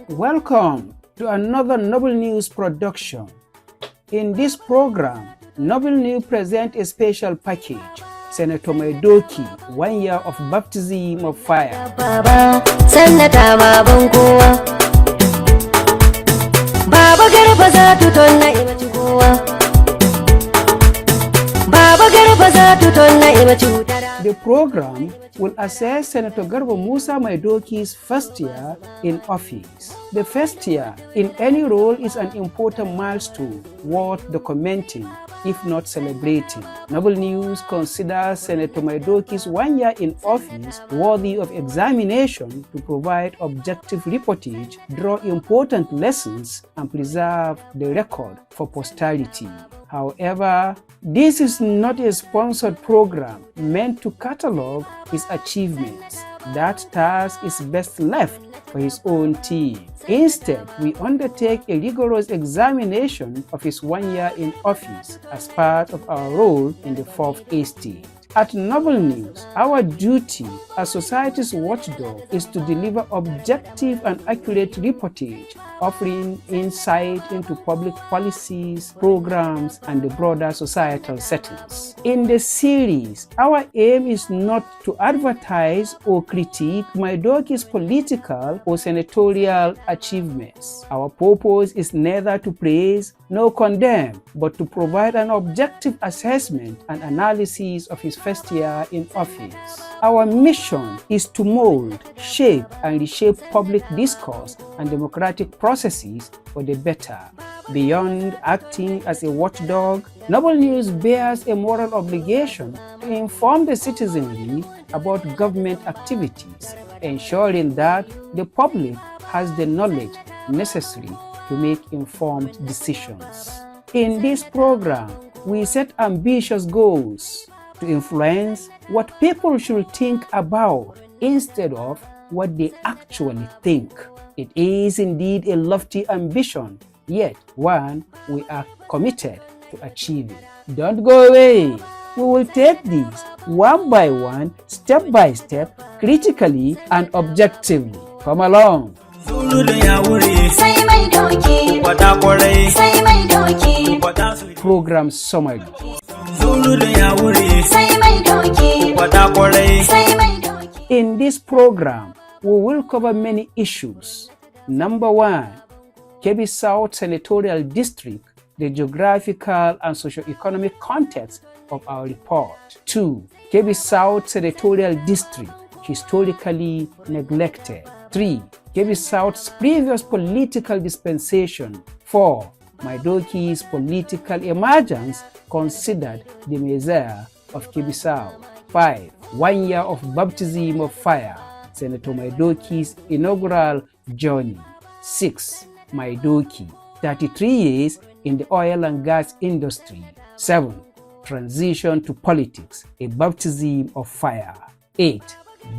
Welcome to another Noblenews production. In this program, Noblenews presents a special package, Senator Maidoki, 1 year of baptism of fire. The program will assess Senator Garba Musa Maidoki's first year in office. The first year in any role is an important milestone worth documenting, if not celebrating. Noblenews considers Senator Maidoki's 1 year in office worthy of examination to provide objective reportage, draw important lessons, and preserve the record for posterity. However, this is not a sponsored program meant to catalogue his achievements. That task is best left for his own team. Instead, we undertake a rigorous examination of his 1 year in office as part of our role in the Fourth Estate. At Noblenews, our duty as society's watchdog is to deliver objective and accurate reportage, offering insight into public policies, programs, and the broader societal settings. In the series, our aim is not to advertise or critique Maidoki's political or senatorial achievements. Our purpose is neither to praise nor condemn, but to provide an objective assessment and analysis of his first year in office. Our mission is to mold, shape, and reshape public discourse and democratic processes for the better. Beyond acting as a watchdog, Noblenews bears a moral obligation to inform the citizenry about government activities, ensuring that the public has the knowledge necessary to make informed decisions. In this program, we set ambitious goals to influence what people should think about instead of what they actually think. It is indeed a lofty ambition, yet one we are committed to achieving. Don't go away. We will take these one by one, step by step, critically and objectively. Come along. Program summary. In this program, we will cover many issues. Number 1, Kebbi South Senatorial District, the geographical and socio-economic context of our report. 2, Kebbi South Senatorial District, historically neglected. 3, Kebbi South's previous political dispensation. 4, Maidoki's political emergence considered the Messiah of Kebbi South. 5, 1 year of baptism of fire, Senator Maidoki's inaugural journey. 6, Maidoki, 33 years in the oil and gas industry. 7, transition to politics, a baptism of fire. 8,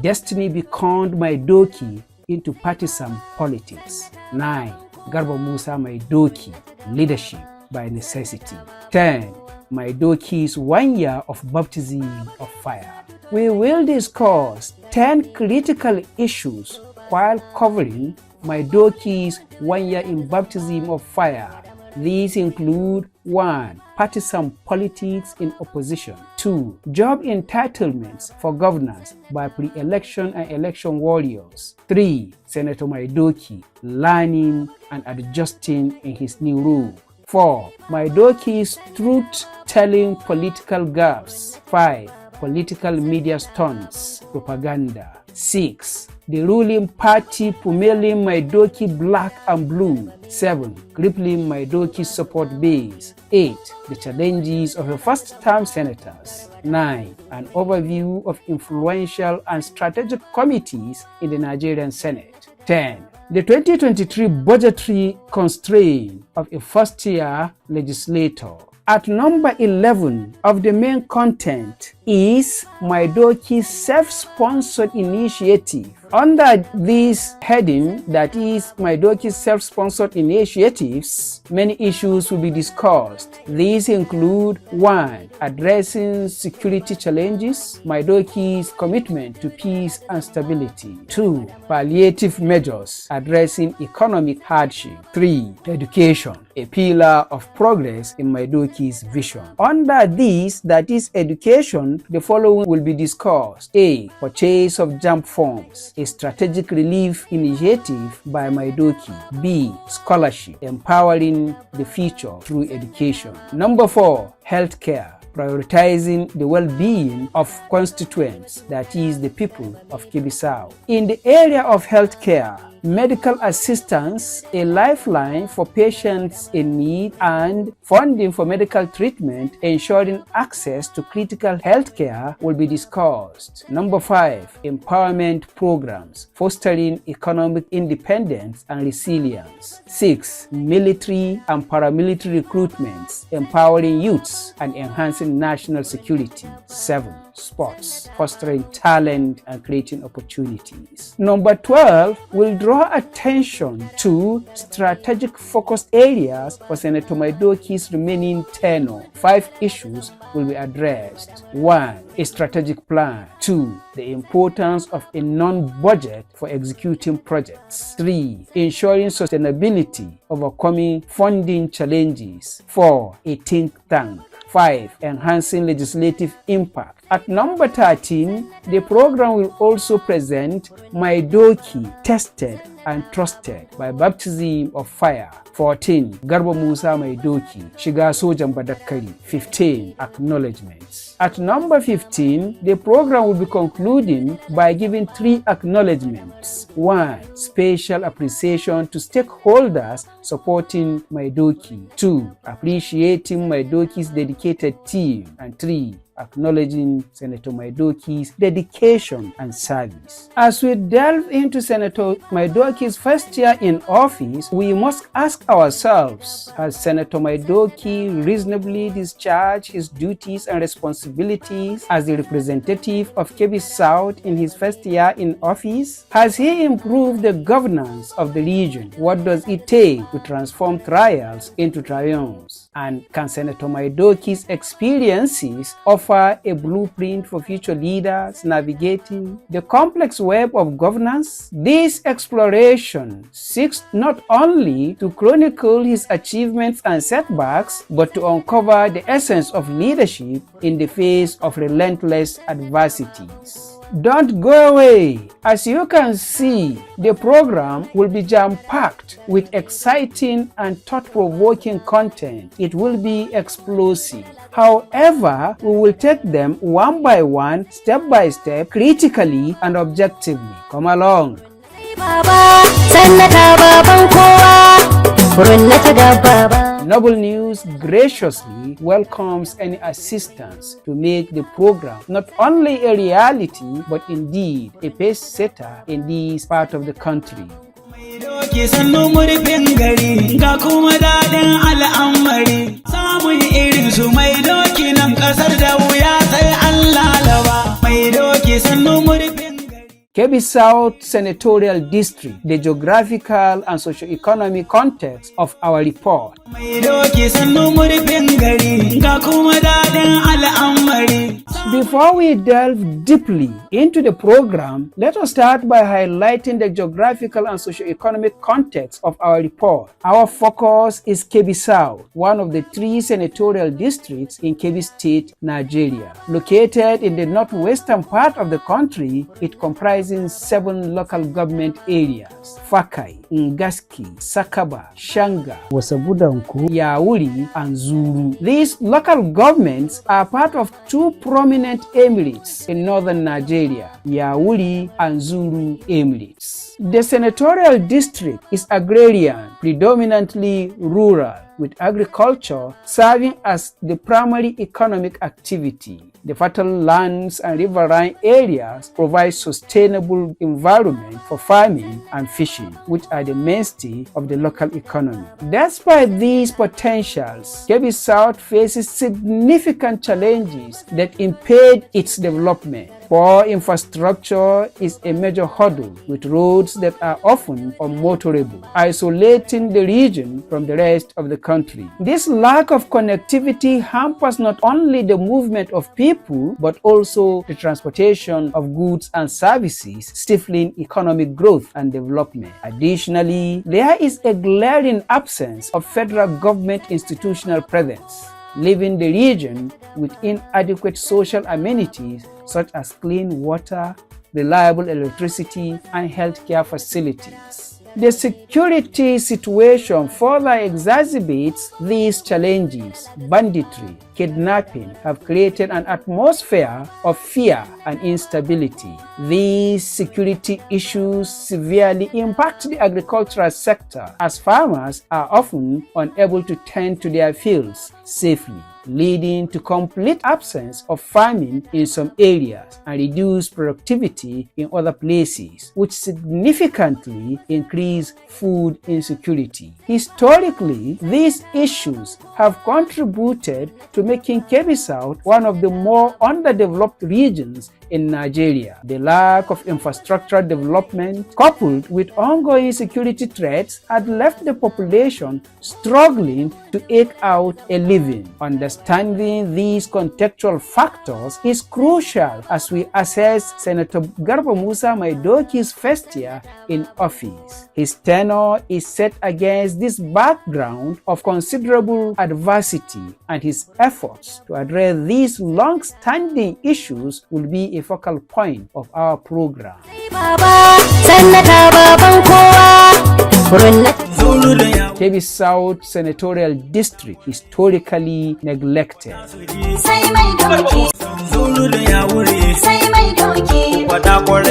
destiny beckoned Maidoki into partisan politics. 9, Garba Musa Maidoki, leadership by necessity. 10, Maidoki's 1 year of baptism of fire. We will discuss 10 critical issues while covering Maidoki's 1 year in baptism of fire. These include 1, partisan politics in opposition. 2, job entitlements for governors by pre-election and election warriors. 3, Senator Maidoki learning and adjusting in his new role. 4, Maidoki's truth-telling political gaps. 5, political media stunts, propaganda. 6, the ruling party pummeling Maidoki black and blue. 7, crippling Maidoki's support base. 8, the challenges of the first-term senators. 9, an overview of influential and strategic committees in the Nigerian Senate. 10, the 2023 budgetary constraint of a first-year legislator. At number 11 of the main content is Maidoki's self-sponsored initiative. Under this heading, that is Maidoki's self-sponsored initiatives, many issues will be discussed. These include 1. Addressing security challenges, Maidoki's commitment to peace and stability. 2. Palliative measures, addressing economic hardship. 3. Education, a pillar of progress in Maidoki's vision. Under this, that is education, the following will be discussed. A. Purchase of jump forms, a strategic relief initiative by Maidoki. B. Scholarship, empowering the future through education. Number 4. Healthcare, prioritizing the well-being of constituents, that is the people of Kebbi South. In the area of healthcare, medical assistance, a lifeline for patients in need, and funding for medical treatment, ensuring access to critical health care will be discussed. Number 5. Empowerment programs, fostering economic independence and resilience. 6. Military and paramilitary recruitments, empowering youths and enhancing national security. 7. Sports, fostering talent and creating opportunities. Number 12 will draw attention to strategic focus areas for Senator Maidoki's remaining tenure. 5 issues will be addressed. 1. A strategic plan. 2. The importance of a non-budget for executing projects. 3. Ensuring sustainability, overcoming funding challenges. 4. A think tank. 5. Enhancing legislative impact. At number 13, the program will also present Maidoki tested and trusted by baptism of fire. 14. Garba Musa Maidoki, shiga sojan Badakari. 15. Acknowledgements. At number 15, the program will be concluding by giving 3 acknowledgements. 1. Special appreciation to stakeholders supporting Maidoki. 2. Appreciating Maidoki's dedicated team. And 3. Acknowledging Senator Maidoki's dedication and service. As we delve into Senator Maidoki's first year in office, we must ask ourselves, has Senator Maidoki reasonably discharged his duties and responsibilities as the representative of Kebbi South in his first year in office? Has he improved the governance of the region? What does it take to transform trials into triumphs? And can Senator Maidoki's experiences offer a blueprint for future leaders navigating the complex web of governance? This exploration seeks not only to chronicle his achievements and setbacks, but to uncover the essence of leadership in the face of relentless adversities. Don't go away. As you can see, the program will be jam-packed with exciting and thought-provoking content. It will be explosive. However, we will take them one by one, step by step, critically and objectively. Come along. Noblenews graciously welcomes any assistance to make the program not only a reality, but indeed a pace setter in this part of the country. Kebbi South Senatorial District, the geographical and socio-economic context of our report. Before we delve deeply into the program, let us start by highlighting the geographical and socio-economic context of our report. Our focus is Kebbi South, one of the 3 senatorial districts in Kebbi State, Nigeria. Located in the northwestern part of the country, it comprises 7 local government areas: Fakai, Ngaski, Sakaba, Shanga, Wasabudanku, Yauri, and Zuru. These local governments are part of 2 prominent emirates in northern Nigeria, Yauri and Zuru emirates. The senatorial district is agrarian, predominantly rural, with agriculture serving as the primary economic activity. The fertile lands and riverine areas provide sustainable environment for farming and fishing, which are the mainstay of the local economy. Despite these potentials, Kebbi South faces significant challenges that impede its development. Poor infrastructure is a major hurdle, with roads that are often unmotorable, isolating the region from the rest of the country. This lack of connectivity hampers not only the movement of people, but also the transportation of goods and services, stifling economic growth and development. Additionally, there is a glaring absence of federal government institutional presence, leaving the region with inadequate social amenities such as clean water, reliable electricity, and healthcare facilities. The security situation further exacerbates these challenges. Banditry, kidnapping have created an atmosphere of fear and instability. These security issues severely impact the agricultural sector, as farmers are often unable to tend to their fields safely, leading to complete absence of farming in some areas and reduced productivity in other places, which significantly increase food insecurity. Historically, these issues have contributed to making Kebbi South one of the more underdeveloped regions in Nigeria. The lack of infrastructural development, coupled with ongoing security threats, had left the population struggling to eke out a living. Understanding these contextual factors is crucial as we assess Senator Garba Musa Maidoki's first year in office. His tenure is set against this background of considerable adversity, and his efforts to address these long-standing issues will be a focal point of our program. Kebbi South Senatorial District, historically neglected.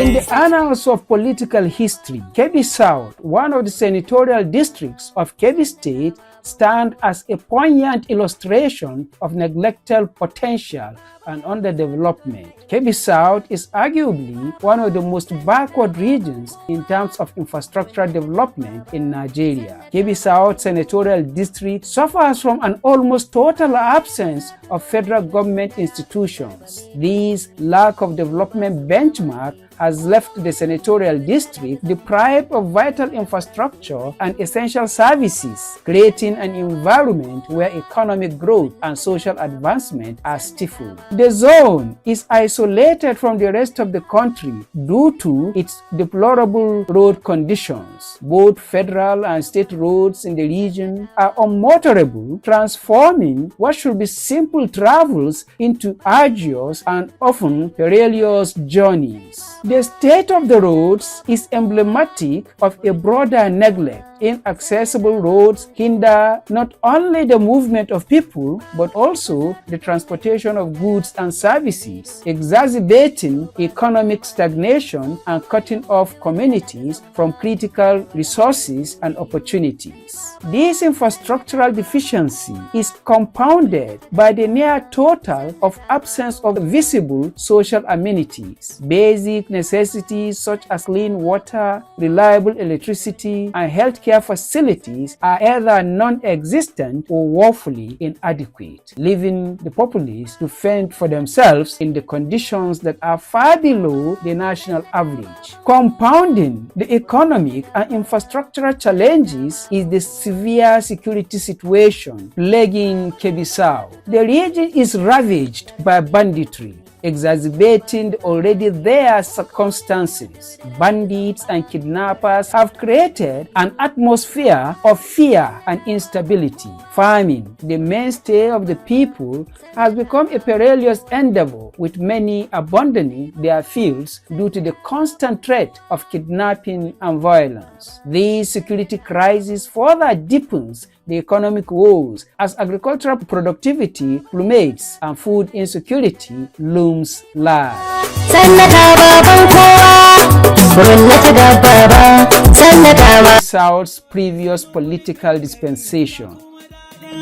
In the annals of political history, Kebbi South, one of the senatorial districts of Kebbi State, stand as a poignant illustration of neglected potential and underdevelopment. Kebbi South is arguably one of the most backward regions in terms of infrastructural development in Nigeria. Kebbi South Senatorial District suffers from an almost total absence of federal government institutions. This lack of development benchmark has left the senatorial district deprived of vital infrastructure and essential services, creating an environment where economic growth and social advancement are stifled. The zone is isolated from the rest of the country due to its deplorable road conditions. Both federal and state roads in the region are unmotorable, transforming what should be simple travels into arduous and often perilous journeys. The state of the roads is emblematic of a broader neglect. Inaccessible roads hinder not only the movement of people, but also the transportation of goods and services, exacerbating economic stagnation and cutting off communities from critical resources and opportunities. This infrastructural deficiency is compounded by the near total of absence of visible social amenities. Basic necessities such as clean water, reliable electricity, and healthcare facilities are either non-existent or woefully inadequate, leaving the populace to fend for themselves in the conditions that are far below the national average. Compounding the economic and infrastructural challenges is the severe security situation plaguing Kebbi South. The region is ravaged by banditry, exacerbating the already there circumstances. Bandits and kidnappers have created an atmosphere of fear and instability. Farming, the mainstay of the people, has become a perilous endeavor, with many abandoning their fields due to the constant threat of kidnapping and violence. This security crisis further deepens the economic woes as agricultural productivity plummets and food insecurity looms large. South's previous political dispensation.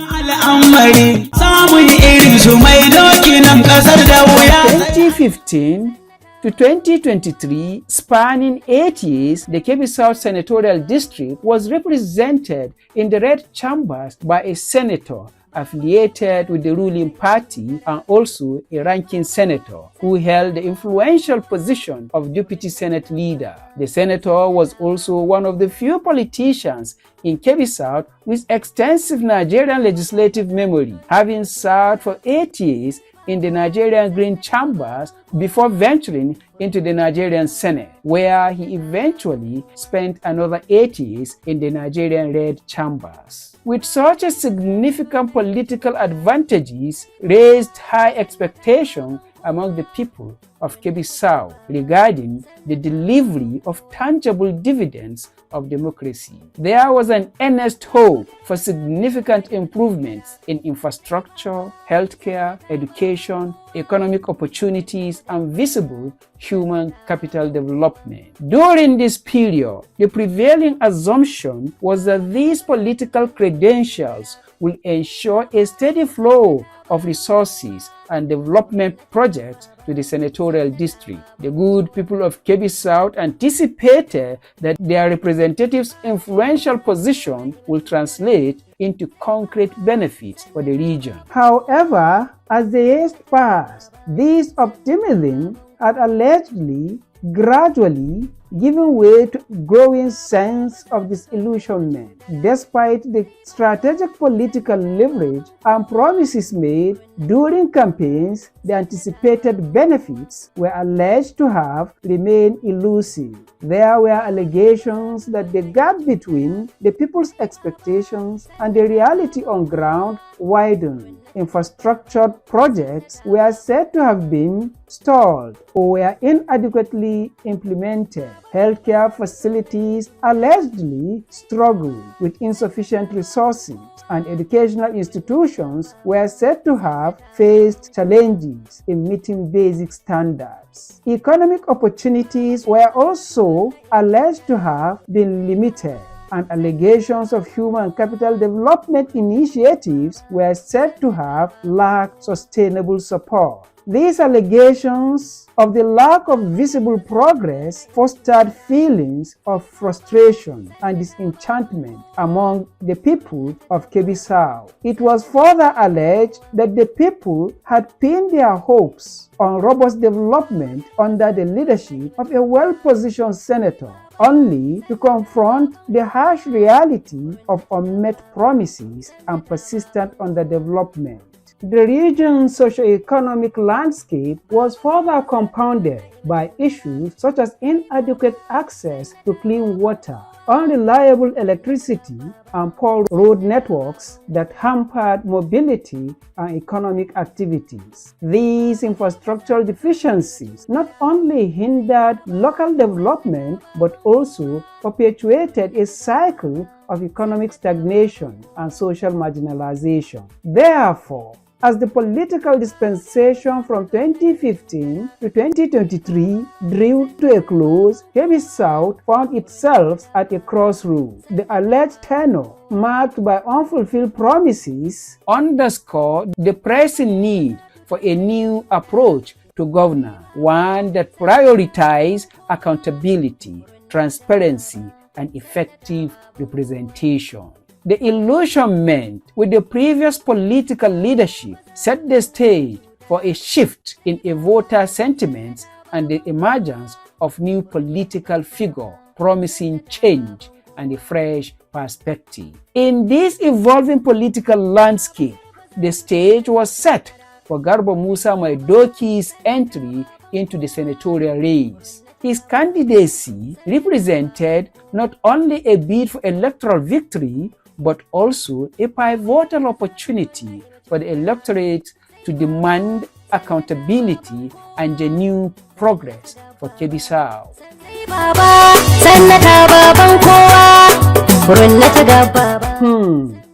2015 to 2023, spanning 8 years, the Kebbi South Senatorial District was represented in the red chambers by a senator affiliated with the ruling party and also a ranking senator who held the influential position of deputy senate leader. The senator was also one of the few politicians in Kebbi South with extensive Nigerian legislative memory, having served for 8 years in the Nigerian Green Chambers before venturing into the Nigerian Senate, where he eventually spent another 8 years in the Nigerian Red Chambers. With such a significant political advantages, raised high expectations among the people of Kebbi South regarding the delivery of tangible dividends of democracy. There was an earnest hope for significant improvements in infrastructure, healthcare, education, economic opportunities, and visible human capital development. During this period, the prevailing assumption was that these political credentials will ensure a steady flow of resources and development projects to the senatorial district. The good people of Kebbi South anticipated that their representatives' influential position will translate into concrete benefits for the region. However, as the years passed, this optimism had allegedly gradually giving way to a growing sense of disillusionment. Despite the strategic political leverage and promises made during campaigns, the anticipated benefits were alleged to have remained elusive. There were allegations that the gap between the people's expectations and the reality on ground widened. Infrastructure projects were said to have been stalled or were inadequately implemented. Healthcare facilities allegedly struggled with insufficient resources, and educational institutions were said to have faced challenges in meeting basic standards. Economic opportunities were also alleged to have been limited, and allegations of human capital development initiatives were said to have lacked sustainable support. These allegations of the lack of visible progress fostered feelings of frustration and disenchantment among the people of Kebbi South. It was further alleged that the people had pinned their hopes on robust development under the leadership of a well-positioned senator, only to confront the harsh reality of unmet promises and persistent underdevelopment. The region's socio-economic landscape was further compounded by issues such as inadequate access to clean water, unreliable electricity, and poor road networks that hampered mobility and economic activities. These infrastructural deficiencies not only hindered local development but also perpetuated a cycle of economic stagnation and social marginalization. Therefore, as the political dispensation from 2015 to 2023 drew to a close, Kebbi South found itself at a crossroads. The alleged tenure, marked by unfulfilled promises, underscored the pressing need for a new approach to governance, one that prioritizes accountability, transparency, and effective representation. The illusionment with the previous political leadership set the stage for a shift in a voter sentiments and the emergence of new political figures promising change and a fresh perspective. In this evolving political landscape, the stage was set for Garba Musa Maidoki's entry into the senatorial race. His candidacy represented not only a bid for electoral victory, but also a pivotal opportunity for the electorate to demand accountability and genuine progress for Kebbi South.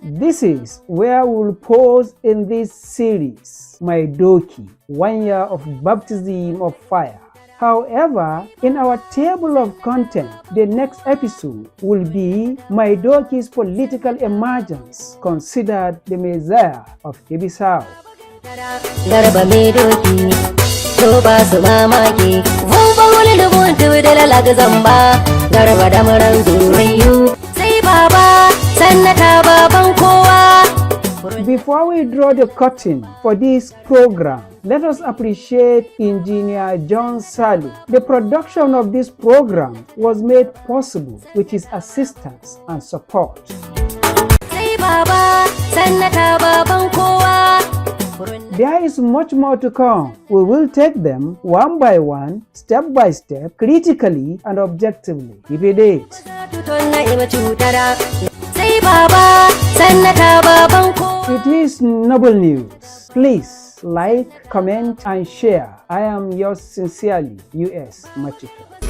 This is where we'll pause in this series, Maidoki, 1 year of baptism of fire. However, in our table of content, the next episode will be Maidoki's political emergence, considered the Messiah of Ibisau. Garba Maidoki, so ba su mamaki, vumba wani da buntu da lalaga zamba, garba da muran zuriyu, sai baba, sannata baban kowa. Before we draw the curtain for this program, let us appreciate Engineer John Sally. The production of this program was made possible with his assistance and support. Sai baba, sannata baban kowa. There is much more to come. We will take them one by one, step by step, critically and objectively. Keep a date. It is Noble News. Please like, comment and share. I am yours sincerely, U.S. Machika.